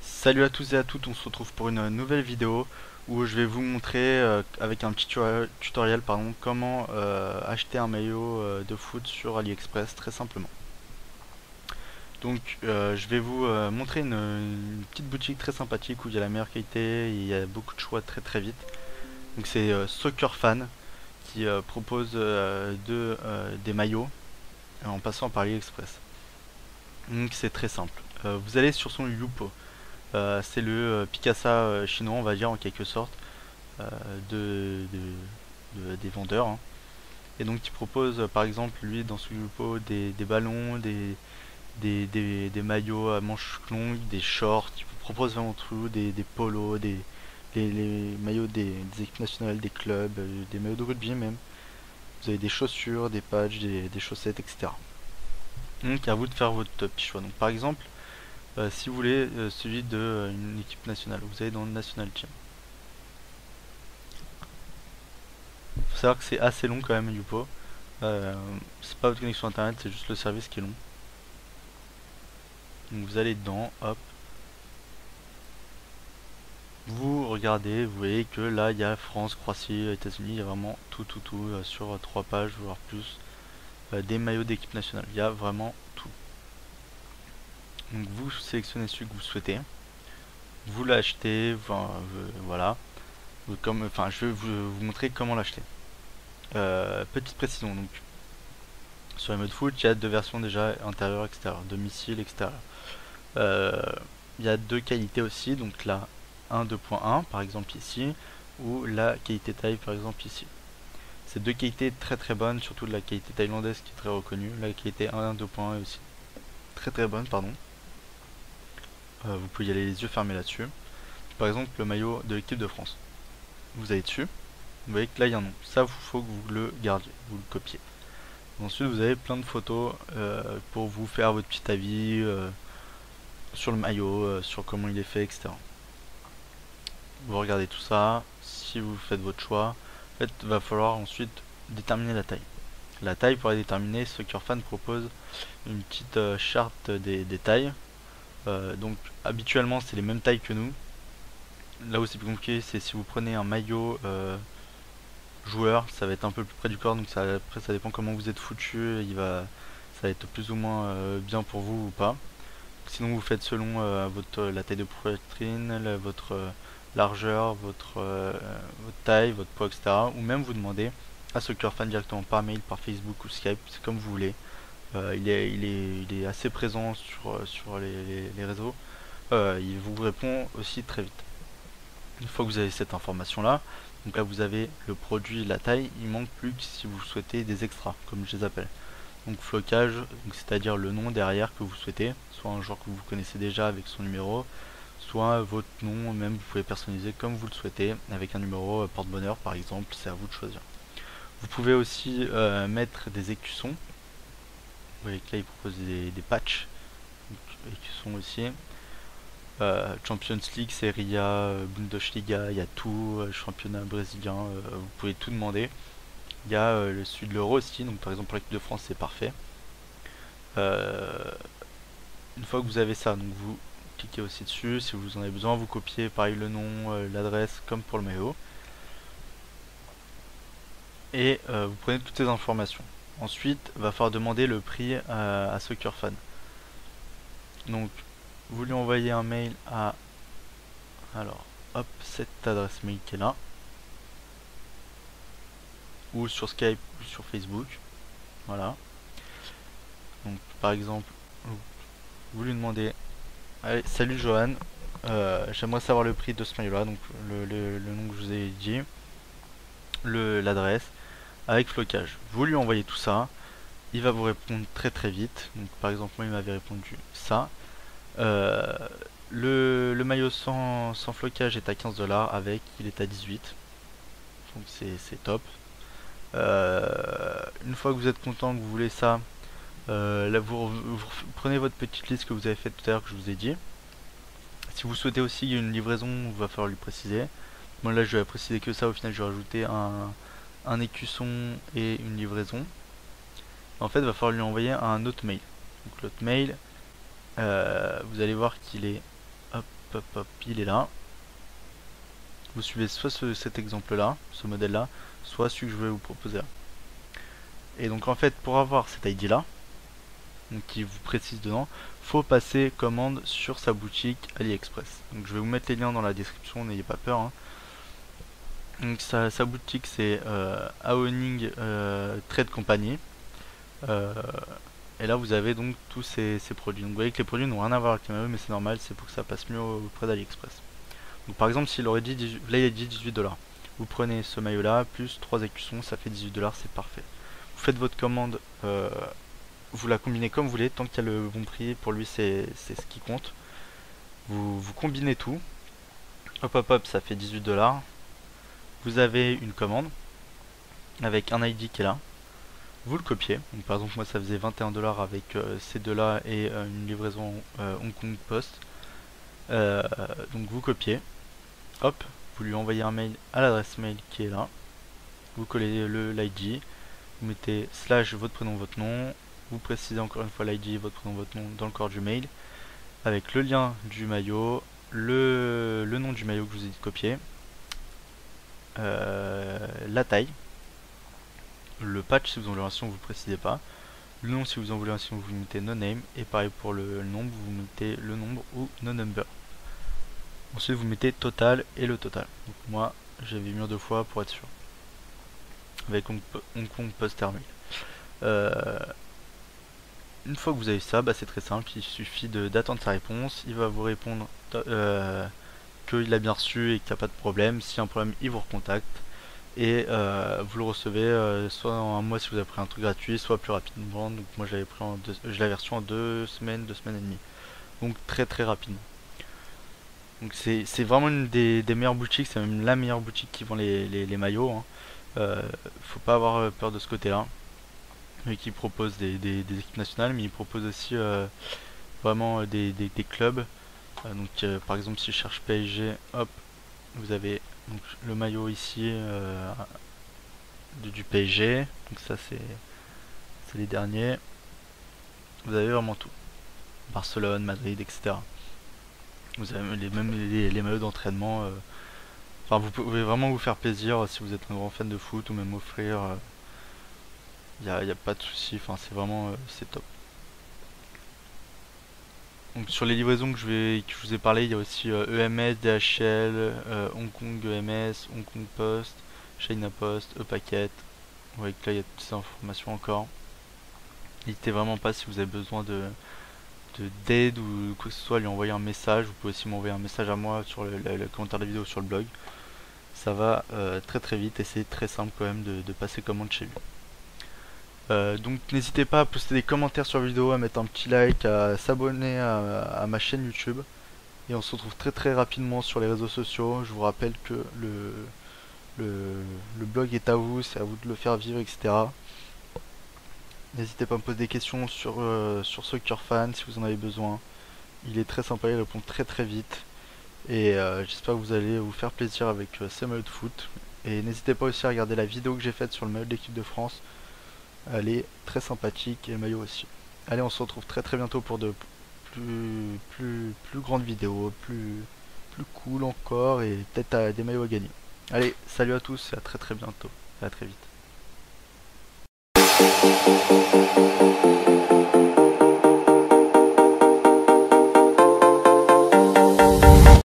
Salut à tous et à toutes, on se retrouve pour une nouvelle vidéo où je vais vous montrer avec un petit tutoriel comment acheter un maillot de foot sur AliExpress très simplement. Donc je vais vous montrer une petite boutique très sympathique où il y a la meilleure qualité et il y a beaucoup de choix très vite. Donc c'est Soccer Fan qui propose des maillots en passant par AliExpress. Donc c'est très simple. Vous allez sur son Youpo. C'est le Picasa chinois, on va dire en quelque sorte, des vendeurs, hein. Et donc il propose par exemple lui dans son Youpo des ballons, des maillots à manches longues, des shorts, il vous propose vraiment tout, des polos, les maillots des équipes nationales, des clubs, des maillots de rugby même. Vous avez des chaussures, des patchs, des chaussettes, etc. Donc à vous de faire votre petit choix. Donc par exemple, si vous voulez celui de une équipe nationale, vous allez dans le National Team. Faut savoir que c'est assez long quand même Youpo. C'est pas votre connexion internet, c'est juste le service qui est long. Donc vous allez dedans, hop. Vous regardez, vous voyez que là il y a France, Croatie, États-Unis, il y a vraiment tout sur 3 pages voire plus. Des maillots d'équipe nationale, il y a vraiment tout. Donc vous sélectionnez celui que vous souhaitez, vous l'achetez, voilà. Je vais vous montrer comment l'acheter. Petite précision, donc sur les modes foot, il y a deux versions déjà, intérieur, extérieur, domicile, extérieur. Il y a deux qualités aussi, donc la 1.2.1 par exemple ici, ou la qualité taille par exemple ici. Ces deux qualités très bonnes, surtout de la qualité thaïlandaise qui est très reconnue. La qualité 1.2.1 est aussi très bonne, pardon. Vous pouvez y aller les yeux fermés là-dessus. Par exemple le maillot de l'équipe de France. Vous allez dessus, vous voyez que là il y a un nom. Ça, il faut que vous le gardiez, vous le copiez. Ensuite vous avez plein de photos pour vous faire votre petit avis sur le maillot, sur comment il est fait, etc. Vous regardez tout ça, si vous faites votre choix, en fait il va falloir ensuite déterminer la taille. La taille, pour la déterminer, Soccer Fan propose une petite charte des tailles. Donc habituellement c'est les mêmes tailles que nous. Là où c'est plus compliqué, c'est si vous prenez un maillot joueur, ça va être un peu plus près du corps, donc après ça dépend comment vous êtes foutu, ça va être plus ou moins bien pour vous ou pas. Sinon vous faites selon la taille de poitrine, votre largeur, votre taille, votre poids, etc. Ou même vous demandez à Soccer Fan directement par mail, par Facebook ou Skype, c'est comme vous voulez. Il est assez présent sur les réseaux. Il vous répond aussi très vite. Une fois que vous avez cette information là, donc là vous avez le produit, la taille, il manque plus que si vous souhaitez des extras, comme je les appelle. Donc flocage, c'est-à-dire le nom derrière que vous souhaitez, soit un joueur que vous connaissez déjà avec son numéro, soit votre nom, même vous pouvez personnaliser comme vous le souhaitez, avec un numéro porte-bonheur par exemple, c'est à vous de choisir. Vous pouvez aussi mettre des écussons. Vous voyez que là il propose des patchs, donc, écussons aussi. Champions League, Serie A, Bundesliga, il y a tout, championnat brésilien, vous pouvez tout demander. Il y a le sud de l'euro aussi, donc par exemple pour l'équipe de France c'est parfait. Une fois que vous avez ça, donc vous cliquez aussi dessus, si vous en avez besoin, vous copiez pareil le nom, l'adresse comme pour le maillot. Et vous prenez toutes ces informations. Ensuite, il va falloir demander le prix à Soccer Fan. Donc vous lui envoyez un mail à, alors hop, cette adresse mail qui est là, ou sur Skype ou sur Facebook, voilà. Donc par exemple vous lui demandez, allez, salut Johan, j'aimerais savoir le prix de ce maillot là, donc le nom que je vous ai dit, l'adresse avec flocage. Vous lui envoyez tout ça, il va vous répondre très vite. Donc par exemple moi il m'avait répondu ça. Le maillot sans flocage est à 15$, avec il est à 18$. Donc c'est top. Une fois que vous êtes content, que vous voulez ça, là vous prenez votre petite liste que vous avez faite tout à l'heure, que je vous ai dit. Si vous souhaitez aussi une livraison, il va falloir lui préciser. Moi là je vais préciser que ça, au final je vais rajouter un écusson et une livraison, en fait il va falloir lui envoyer un autre mail. Donc l'autre mail, vous allez voir qu'il est hop, il est là. Vous suivez soit cet exemple là, ce modèle là, soit celui que je vais vous proposer là. Et donc en fait pour avoir cet ID là, donc qui vous précise dedans, faut passer commande sur sa boutique AliExpress. Donc je vais vous mettre les liens dans la description, n'ayez pas peur, hein. Donc sa boutique c'est Aoning Trade Company. Et là vous avez donc tous ces produits. Donc vous voyez que les produits n'ont rien à voir avec les maillots, mais c'est normal, c'est pour que ça passe mieux auprès d'AliExpress. Donc par exemple s'il aurait dit là il a dit 18$. Vous prenez ce maillot là plus 3 écussons, ça fait 18$, c'est parfait. Vous faites votre commande, vous la combinez comme vous voulez, tant qu'il y a le bon prix, pour lui c'est ce qui compte. Vous combinez tout. Hop, ça fait 18$. Vous avez une commande avec un ID qui est là. Vous le copiez. Donc, par exemple, moi ça faisait 21$ avec ces deux là et une livraison Hong Kong Post. Donc vous copiez. Hop, vous lui envoyez un mail à l'adresse mail qui est là. Vous collez l'ID. Vous mettez slash votre prénom, votre nom. Vous précisez encore une fois l'ID, votre prénom, votre nom dans le corps du mail. Avec le lien du maillot, le nom du maillot que je vous ai dit de copier. La taille. Le patch si vous en voulez un si vous précisez pas. Le nom si vous en voulez un si vous mettez no name. Et pareil pour le nombre, vous mettez le nombre ou no number. Ensuite vous mettez total et le total. Donc moi j'avais mis 2 fois pour être sûr. Avec Hong Kong Post Terminal. Une fois que vous avez ça, bah, c'est très simple, il suffit d'attendre sa réponse. Il va vous répondre qu'il a bien reçu et qu'il n'y a pas de problème. S'il y a un problème, il vous recontacte. Et vous le recevez soit en un mois si vous avez pris un truc gratuit, soit plus rapidement. Donc moi je l'avais reçu en 2 semaines, 2 semaines et demie. Donc très rapidement. Donc c'est vraiment une des meilleures boutiques, c'est même la meilleure boutique qui vend les maillots, hein. Faut pas avoir peur de ce côté là. Et qui propose des équipes nationales, mais il propose aussi vraiment des clubs. Donc par exemple si je cherche PSG, hop, vous avez donc, le maillot ici du PSG. Donc ça c'est les derniers. Vous avez vraiment tout. Barcelone, Madrid, etc. Vous avez même les maillots d'entraînement. Enfin vous pouvez vraiment vous faire plaisir si vous êtes un grand fan de foot ou même offrir. Y a pas de souci, enfin c'est vraiment c'est top. Donc sur les livraisons que je vous ai parlé, il y a aussi EMS, DHL, Hong Kong EMS, Hong Kong Post, China Post, E-Packet. Vous voyez que là il y a toutes ces informations encore. N'hésitez vraiment pas si vous avez besoin d'aide ou quoi que ce soit, lui envoyer un message. Vous pouvez aussi m'envoyer un message à moi sur le commentaire de la vidéo sur le blog. Ça va très vite et c'est très simple quand même de passer commande chez lui. Donc n'hésitez pas à poster des commentaires sur la vidéo, à mettre un petit like, à s'abonner à ma chaîne YouTube. Et on se retrouve très rapidement sur les réseaux sociaux. Je vous rappelle que le blog est à vous, c'est à vous de le faire vivre, etc. N'hésitez pas à me poser des questions sur Soccer Fan si vous en avez besoin. Il est très sympa, il répond très vite. Et j'espère que vous allez vous faire plaisir avec ces maillots de foot. Et n'hésitez pas aussi à regarder la vidéo que j'ai faite sur le maillot de l'équipe de France. Elle est très sympathique et le maillot aussi. Allez, on se retrouve très bientôt pour de plus grandes vidéos, plus cool encore et peut-être des maillots à gagner. Allez, salut à tous et à très bientôt. À très vite.